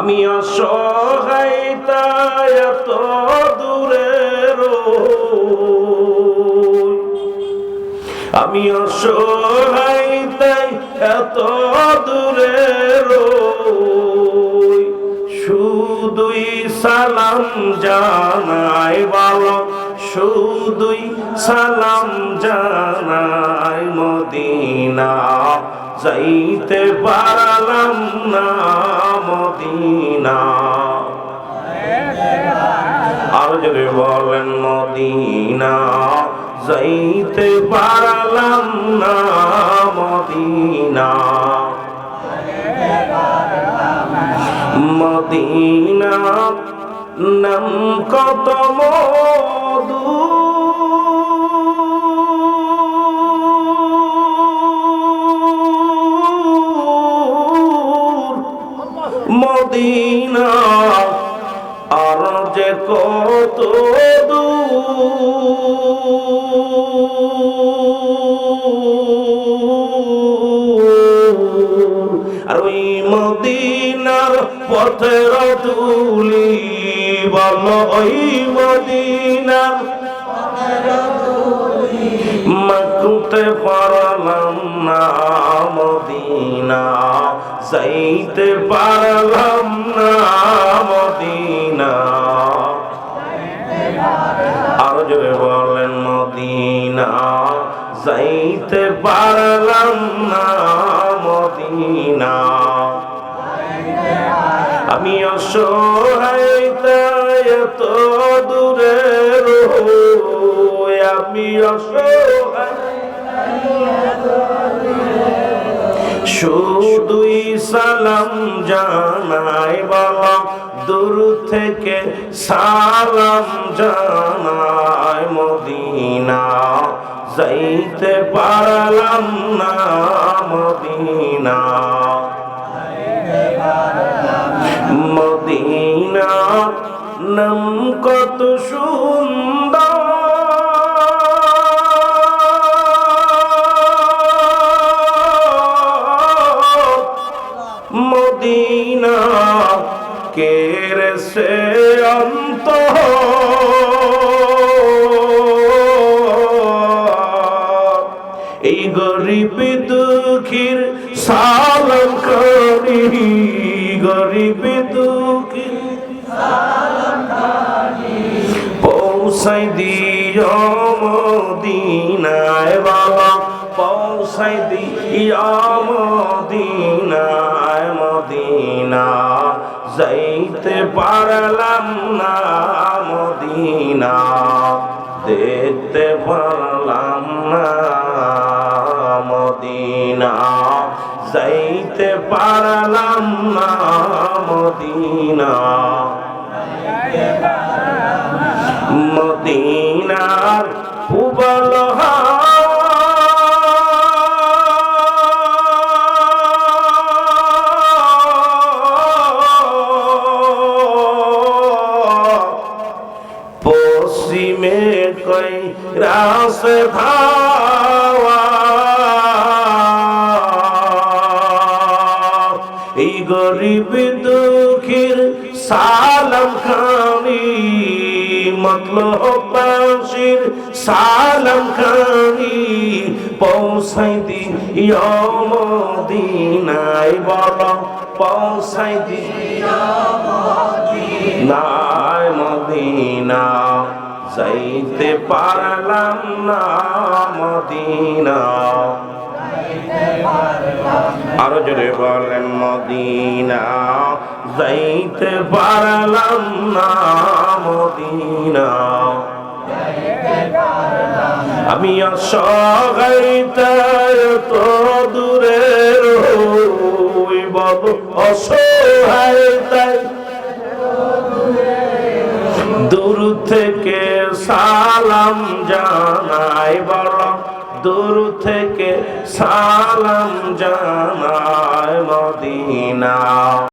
আমি অসহায় তাই এত দূরে রই, আমি অসহায় তাই এত দূরে রই, শুধুই সালাম জানাই বলো, শুধুই সালাম জানাই মদিনা যাইতে পারলাম না মদিনা। আর যদি বলেন মদিনা যাইতে পারলাম না মদিনা। মদিনা নাম কত মধু, মদিনা আর যে কত দূর, আর ওই মদিনার পথের ধুলি বলো, ওই মদিনার মাখতে পারলাম না মদিনা যাইতে পারলাম না মদিনা। আর জোরে বলেন মদিনা যাইতে পারলাম না মদিনা। আমি অসহায় তাই এত দূরে রই, আমি অসহায় শুধুই সালাম জানাই বলো, দূর থেকে সালাম জানাই মদিনা যাইতে পারলাম না মদিনা। মদিনা নাম কত সুন্দর, মদিনা কেড়ে সে অন্ত, এই গরিব দুঃখীর সালাম করি, গরিব দুঃখীর সালাম করি, পৌঁছাই দিও মদিনায় বাবা, পৌঁছাই দিও মদিনায় মদিনা যাইতে পারলাম না মদিনা, দেখতে পারলাম না মদিনা যাইতে পারলাম না মদিনা। মদিনার উবল পশ্চিমে কই রাসে ধাওয়া, এই গরিব দুঃখীর সালাম খানি, মতলবাসীর সালাম খানি, পৌঁছাই দিও মদিনায় বলো, পৌঁছাই দিও মদিনায় মদিনা যাইতে পারলাম না মদিনা। আরো জোরে বলেন মদিনা যাইতে পারলাম না মদিনা। আমি অসহায় তাই এত দূরে রই বলো, অসহায় তাই দূর থেকে সালাম জানাই বলো, দূর থেকে সালাম জানাই মদিনা।